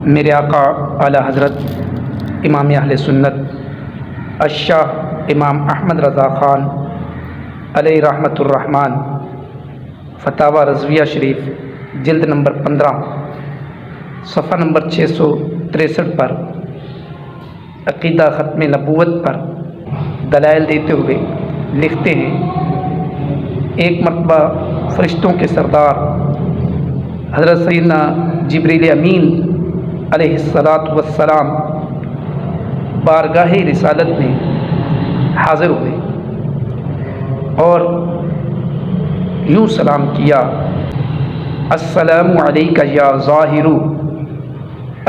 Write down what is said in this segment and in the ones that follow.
میرے آقا اعلی حضرت امام اہل سنت الشاہ امام احمد رضا خان علیہ رحمۃ الرحمن فتاوی رضویہ شریف جلد نمبر 15 صفحہ نمبر 663 پر عقیدہ ختم نبوت پر دلائل دیتے ہوئے لکھتے ہیں، ایک مرتبہ فرشتوں کے سردار حضرت سیدنا جبریل امین علیہ السلام بارگاہ رسالت میں حاضر ہوئے اور یوں سلام کیا: السلام علیکہ یا ظاہر،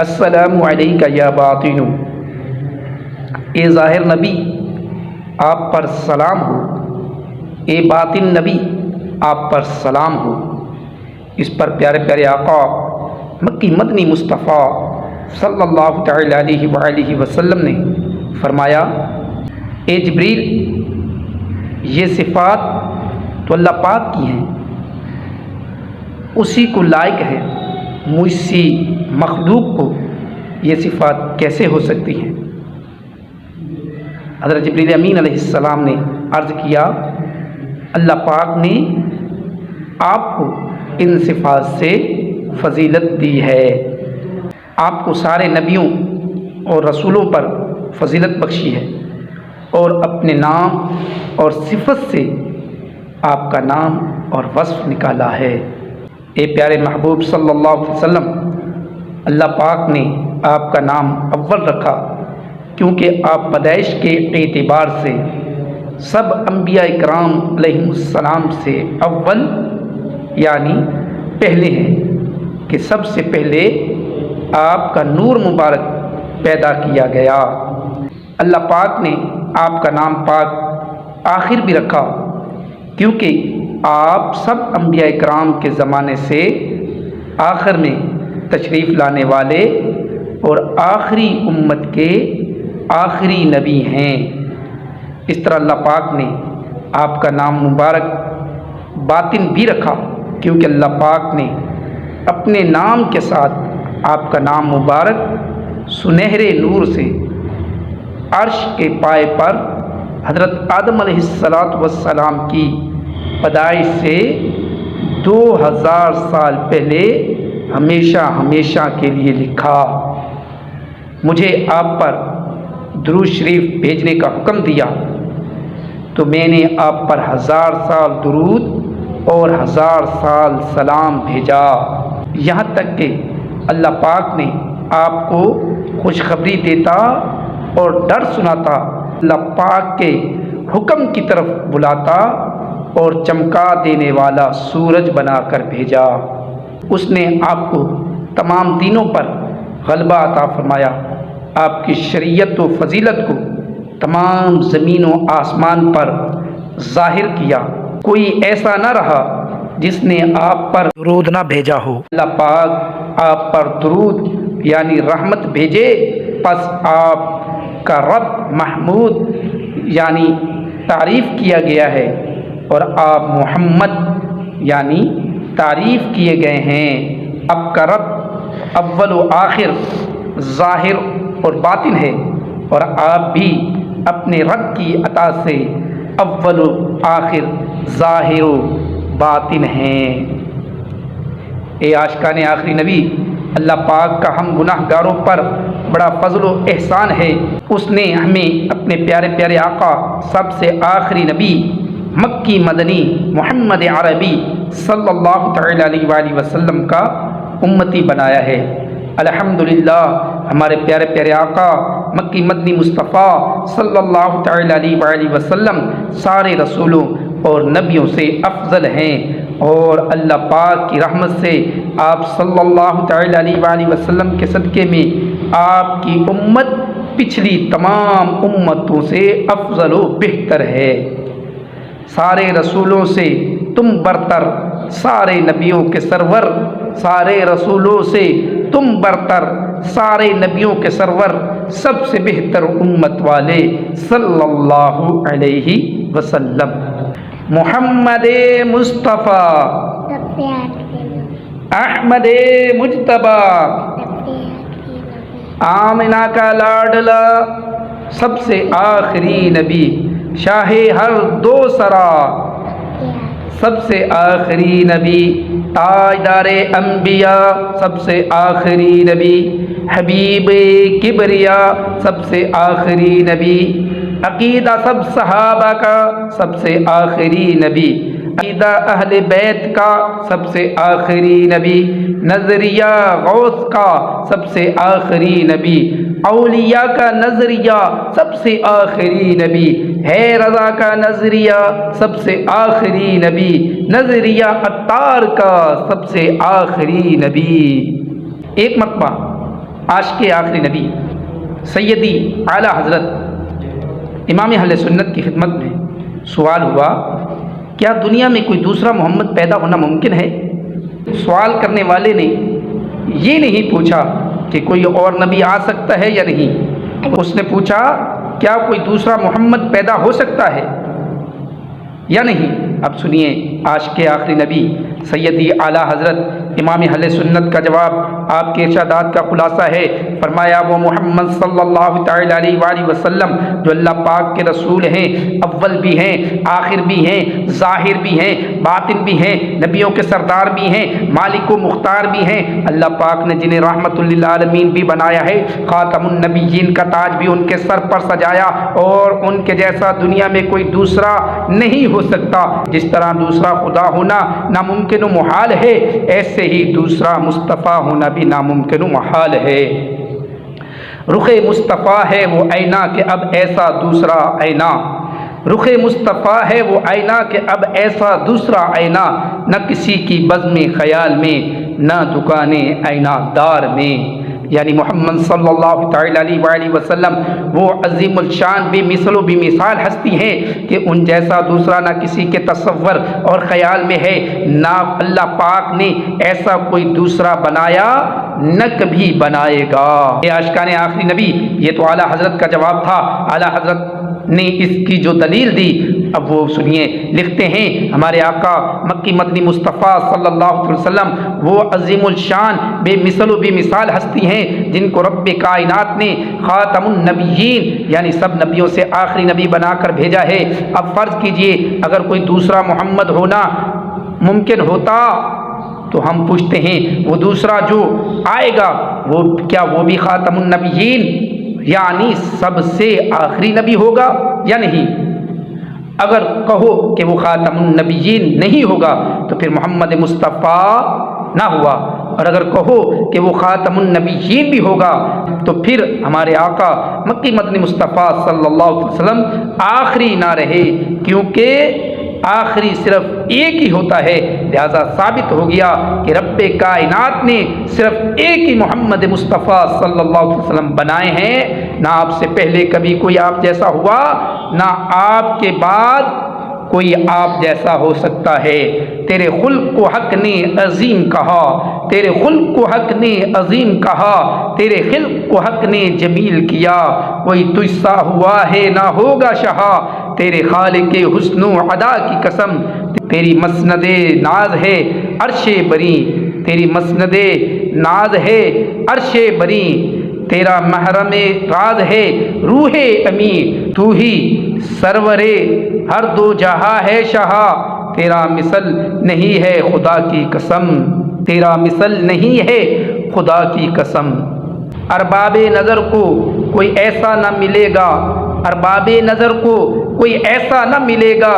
السلام علیکہ یا باطن۔ اے ظاہر نبی آپ پر سلام ہو، اے باطن نبی آپ پر سلام ہو۔ اس پر پیارے پیارے آقا مکی مدنی مصطفیٰ صلی اللہ تعالی علیہ وآلہ وسلم نے فرمایا: اے جبریل، یہ صفات تو اللہ پاک کی ہیں، اسی کو لائق ہے، مجھ سی مخلوق کو یہ صفات کیسے ہو سکتی ہیں؟ حضرت جبریل امین علیہ السلام نے عرض کیا: اللہ پاک نے آپ کو ان صفات سے فضیلت دی ہے، آپ کو سارے نبیوں اور رسولوں پر فضیلت بخشی ہے، اور اپنے نام اور صفت سے آپ کا نام اور وصف نکالا ہے۔ اے پیارے محبوب صلی اللہ علیہ وسلم، اللہ پاک نے آپ کا نام اول رکھا کیونکہ آپ پیدائش کے اعتبار سے سب انبیاء کرام علیہم السلام سے اول یعنی پہلے ہیں کہ سب سے پہلے آپ کا نور مبارک پیدا کیا گیا۔ اللہ پاک نے آپ کا نام پاک آخر بھی رکھا کیونکہ آپ سب انبیاء کرام کے زمانے سے آخر میں تشریف لانے والے اور آخری امت کے آخری نبی ہیں۔ اس طرح اللہ پاک نے آپ کا نام مبارک باطن بھی رکھا کیونکہ اللہ پاک نے اپنے نام کے ساتھ آپ کا نام مبارک سنہرے نور سے عرش کے پائے پر حضرت آدم علیہ السلام کی پیدائش سے 2000 سال پہلے ہمیشہ ہمیشہ کے لیے لکھا۔ مجھے آپ پر درود شریف بھیجنے کا حکم دیا تو میں نے آپ پر 1000 سال درود اور 1000 سال سلام بھیجا، یہاں تک کہ اللہ پاک نے آپ کو خوشخبری دیتا اور ڈر سناتا، اللہ پاک کے حکم کی طرف بلاتا اور چمکا دینے والا سورج بنا کر بھیجا۔ اس نے آپ کو تمام دینوں پر غلبہ عطا فرمایا، آپ کی شریعت و فضیلت کو تمام زمین و آسمان پر ظاہر کیا۔ کوئی ایسا نہ رہا جس نے آپ پر درود نہ بھیجا ہو۔ اللہ پاک آپ پر درود یعنی رحمت بھیجے، پس آپ کا رب محمود یعنی تعریف کیا گیا ہے، اور آپ محمد یعنی تعریف کیے گئے ہیں۔ آپ کا رب اول و آخر، ظاہر اور باطن ہے، اور آپ بھی اپنے رب کی عطا سے اول و آخر، ظاہر و باطن ہیں۔ اے عاشقان آخری نبی، اللہ پاک کا ہم گناہ گاروں پر بڑا فضل و احسان ہے، اس نے ہمیں اپنے پیارے پیارے آقا سب سے آخری نبی مکی مدنی محمد عربی صلی اللہ تعالی علیہ وآلہ وسلم کا امتی بنایا ہے۔ الحمدللہ ہمارے پیارے پیارے آقا مکی مدنی مصطفیٰ صلی اللہ تعالی علیہ وآلہ وسلم سارے رسولوں اور نبیوں سے افضل ہیں، اور اللہ پاک کی رحمت سے آپ صلی اللہ تعالی علیہ وآلہ وسلم کے صدقے میں آپ کی امت پچھلی تمام امتوں سے افضل و بہتر ہے۔ سارے رسولوں سے تم برتر، سارے نبیوں کے سرور، سارے رسولوں سے تم برتر، سارے نبیوں کے سرور، سب سے بہتر امت والے صلی اللہ علیہ وسلم۔ محمد مصطفیٰ، احمد مجتبیٰ، آمنہ کا لاڈلا، سب سے آخری نبی، شاہ ہر دو سرا، سب سے آخری نبی، تاجدار انبیاء، سب سے آخری نبی، حبیب کبریا، سب سے آخری نبی، عقیدہ سب صحابہ کا، سب سے آخری نبی، عقیدہ اہل بیت کا، سب سے آخری نبی، نظریہ غوث کا، سب سے آخری نبی، اولیاء کا نظریہ، سب سے آخری نبی ہے، رضا کا نظریہ، سب سے آخری نبی، نظریہ عطار کا، سب سے آخری نبی۔ ایک مرتبہ عاشق آخری نبی سیدی اعلیٰ حضرت امام اہل سنت کی خدمت میں سوال ہوا، کیا دنیا میں کوئی دوسرا محمد پیدا ہونا ممکن ہے؟ سوال کرنے والے نے یہ نہیں پوچھا کہ کوئی اور نبی آ سکتا ہے یا نہیں، اس نے پوچھا کیا کوئی دوسرا محمد پیدا ہو سکتا ہے یا نہیں؟ اب سنیے عاشق آخری نبی سیدی اعلیٰ حضرت امام اہل سنت کا جواب، آپ کے ارشادات کا خلاصہ ہے۔ فرمایا وہ محمد صلی اللہ تعالی علیہ وآلہ وسلم جو اللہ پاک کے رسول ہیں، اول بھی ہیں، آخر بھی ہیں، ظاہر بھی ہیں، باطن بھی ہیں، نبیوں کے سردار بھی ہیں، مالک و مختار بھی ہیں، اللہ پاک نے جنہیں رحمت للعالمین بھی بنایا ہے، خاتم النبیین کا تاج بھی ان کے سر پر سجایا، اور ان کے جیسا دنیا میں کوئی دوسرا نہیں ہو سکتا۔ جس طرح دوسرا خدا ہونا ناممکن و محال ہے، ایسے ہی دوسرا مصطفیٰ ہونا بھی ناممکن و محال ہے۔ رخ مصطفیٰ ہے وہ آئینہ کہ اب ایسا دوسرا آئینہ، رخ مصطفیٰ ہے وہ آئینہ کہ اب ایسا دوسرا آئینہ، نہ کسی کی بزم خیال میں، نہ دکان آئینہ دار میں۔ یعنی محمد صلی اللہ تعالی علیہ وآلہ وسلم وہ عظیم الشان بے مثل و بے مثال ہستی ہیں کہ ان جیسا دوسرا نہ کسی کے تصور اور خیال میں ہے، نہ اللہ پاک نے ایسا کوئی دوسرا بنایا، نہ کبھی بنائے گا۔ یہ عاشقان آخری نبی، یہ تو اعلیٰ حضرت کا جواب تھا، اعلیٰ حضرت نے اس کی جو دلیل دی اب وہ سنیے۔ لکھتے ہیں ہمارے آقا مکی مدنی مصطفیٰ صلی اللہ علیہ وسلم وہ عظیم الشان بے مثل و بے مثال ہستی ہیں جن کو رب کائنات نے خاتم النبیین یعنی سب نبیوں سے آخری نبی بنا کر بھیجا ہے۔ اب فرض کیجئے اگر کوئی دوسرا محمد ہونا ممکن ہوتا تو ہم پوچھتے ہیں وہ دوسرا جو آئے گا وہ کیا وہ بھی خاتم النبیین یعنی سب سے آخری نبی ہوگا یا نہیں؟ اگر کہو کہ وہ خاتم النبیین نہیں ہوگا تو پھر محمد مصطفیٰ نہ ہوا، اور اگر کہو کہ وہ خاتم النبیین بھی ہوگا تو پھر ہمارے آقا مکی مدنی مصطفیٰ صلی اللہ علیہ وسلم آخری نہ رہے، کیونکہ آخری صرف ایک ہی ہوتا ہے۔ لہذا ثابت ہو گیا کہ رب کائنات نے صرف ایک ہی محمد مصطفیٰ صلی اللہ علیہ وسلم بنائے ہیں، نہ آپ سے پہلے کبھی کوئی آپ جیسا ہوا، نہ آپ کے بعد کوئی آپ جیسا ہو سکتا ہے۔ تیرے خلق کو حق نے عظیم کہا، تیرے خلق کو حق نے عظیم کہا، تیرے خلق کو حق نے جمیل کیا، کوئی تجھ سا ہوا ہے نہ ہوگا شہا، تیرے خالق حسن و ادا کی قسم، تیری مسند ناز ہے عرش بری، تیری مسند ناز ہے عرش بری، تیرا محرم راز ہے روح امی، تو ہی سرور ہر دو جہاں ہے شہا، تیرا مثل نہیں ہے خدا کی قسم، تیرا مثل نہیں ہے خدا کی قسم۔ ارباب نظر کو کوئی ایسا نہ ملے گا، ارباب نظر کو کوئی ایسا نہ ملے گا،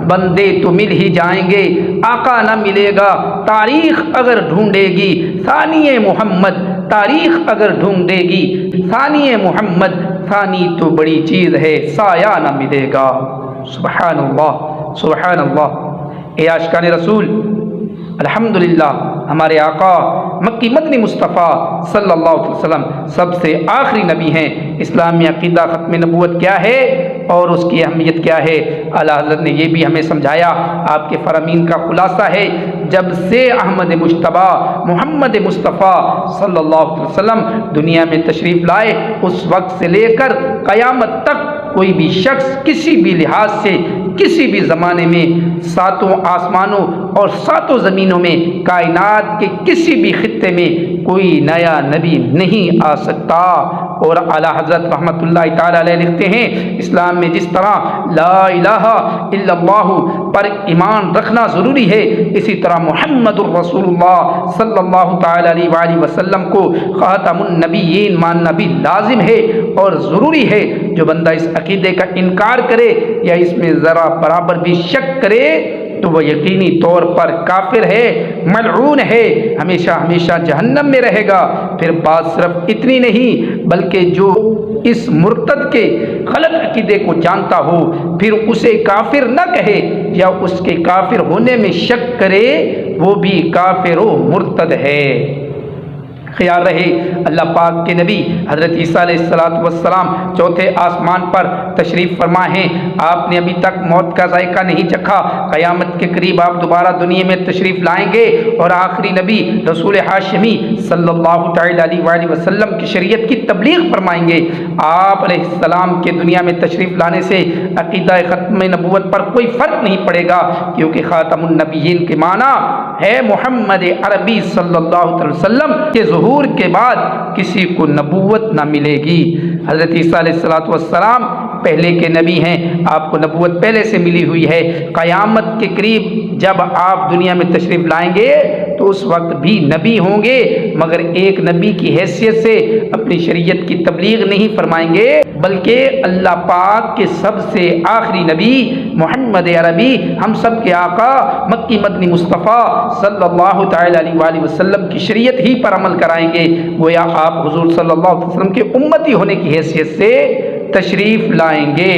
بندے تو مل ہی جائیں گے آقا نہ ملے گا، تاریخ اگر ڈھونڈے گی ثانی محمد، تاریخ اگر ڈھونڈے گی ثانی محمد، ثانی تو بڑی چیز ہے سایہ نہ ملے گا۔ سبحان اللہ سبحان اللہ۔ اے عاشقان رسول، الحمدللہ ہمارے آقا مکی مدنی مصطفیٰ صلی اللہ علیہ وسلم سب سے آخری نبی ہیں۔ اسلامی عقیدہ ختم نبوت کیا ہے اور اس کی اہمیت کیا ہے، اعلیٰ حضرت نے یہ بھی ہمیں سمجھایا۔ آپ کے فرامین کا خلاصہ ہے جب سے احمد مجتبیٰ محمد مصطفیٰ صلی اللہ علیہ وسلم دنیا میں تشریف لائے اس وقت سے لے کر قیامت تک کوئی بھی شخص کسی بھی لحاظ سے کسی بھی زمانے میں ساتوں آسمانوں اور ساتوں زمینوں میں کائنات کے کسی بھی خطے خطے میں کوئی نیا نبی نہیں آ سکتا۔ اور اعلیٰ حضرت رحمۃ اللہ تعالی علیہ لکھتے ہیں اسلام میں جس طرح لا الہ الا اللہ پر ایمان رکھنا ضروری ہے، اسی طرح محمد الرسول اللہ صلی اللہ تعالی علیہ وآلہ وسلم کو خاتم النبیین ماننا بھی لازم ہے اور ضروری ہے۔ جو بندہ اس عقیدے کا انکار کرے یا اس میں ذرا برابر بھی شک کرے تو وہ یقینی طور پر کافر ہے، ملعون ہے، ہمیشہ ہمیشہ جہنم میں رہے گا۔ پھر بات صرف اتنی نہیں بلکہ جو اس مرتد کے غلط عقیدے کو جانتا ہو پھر اسے کافر نہ کہے یا اس کے کافر ہونے میں شک کرے وہ بھی کافر و مرتد ہے۔ خیال رہے اللہ پاک کے نبی حضرت عیسیٰ علیہ السلام چوتھے آسمان پر تشریف فرما ہیں۔ آپ نے ابھی تک موت کا ذائقہ نہیں چکھا، قیامت کے قریب آپ دوبارہ دنیا میں تشریف لائیں گے اور آخری نبی رسول ہاشمی صلی اللہ تعالی علیہ وآلہ وسلم کی شریعت کی تبلیغ فرمائیں گے۔ آپ علیہ السلام کے دنیا میں تشریف لانے سے عقیدہ ختم نبوت پر کوئی فرق نہیں پڑے گا، کیونکہ خاتم النبیین کے معنی ہے محمد عربی صلی اللہ علیہ وسلم کے ظہور کے بعد کسی کو نبوت نہ ملے گی۔ حضرت عیسیٰ علیہ السلام پہلے کے نبی ہیں، آپ کو نبوت پہلے سے ملی ہوئی ہے۔ قیامت کے قریب جب آپ دنیا میں تشریف لائیں گے تو اس وقت بھی نبی ہوں گے، مگر ایک نبی کی حیثیت سے اپنی شریعت کی تبلیغ نہیں فرمائیں گے، بلکہ اللہ پاک کے سب سے آخری نبی محمد عربی ہم سب کے آقا مکی مدنی مصطفیٰ صلی اللہ تعالی علیہ وآلہ وسلم کی شریعت ہی پر عمل کرائیں گے۔ گویا آپ حضور صلی اللہ علیہ وسلم کے امتی ہونے کی حیثیت سے تشریف لائیں گے۔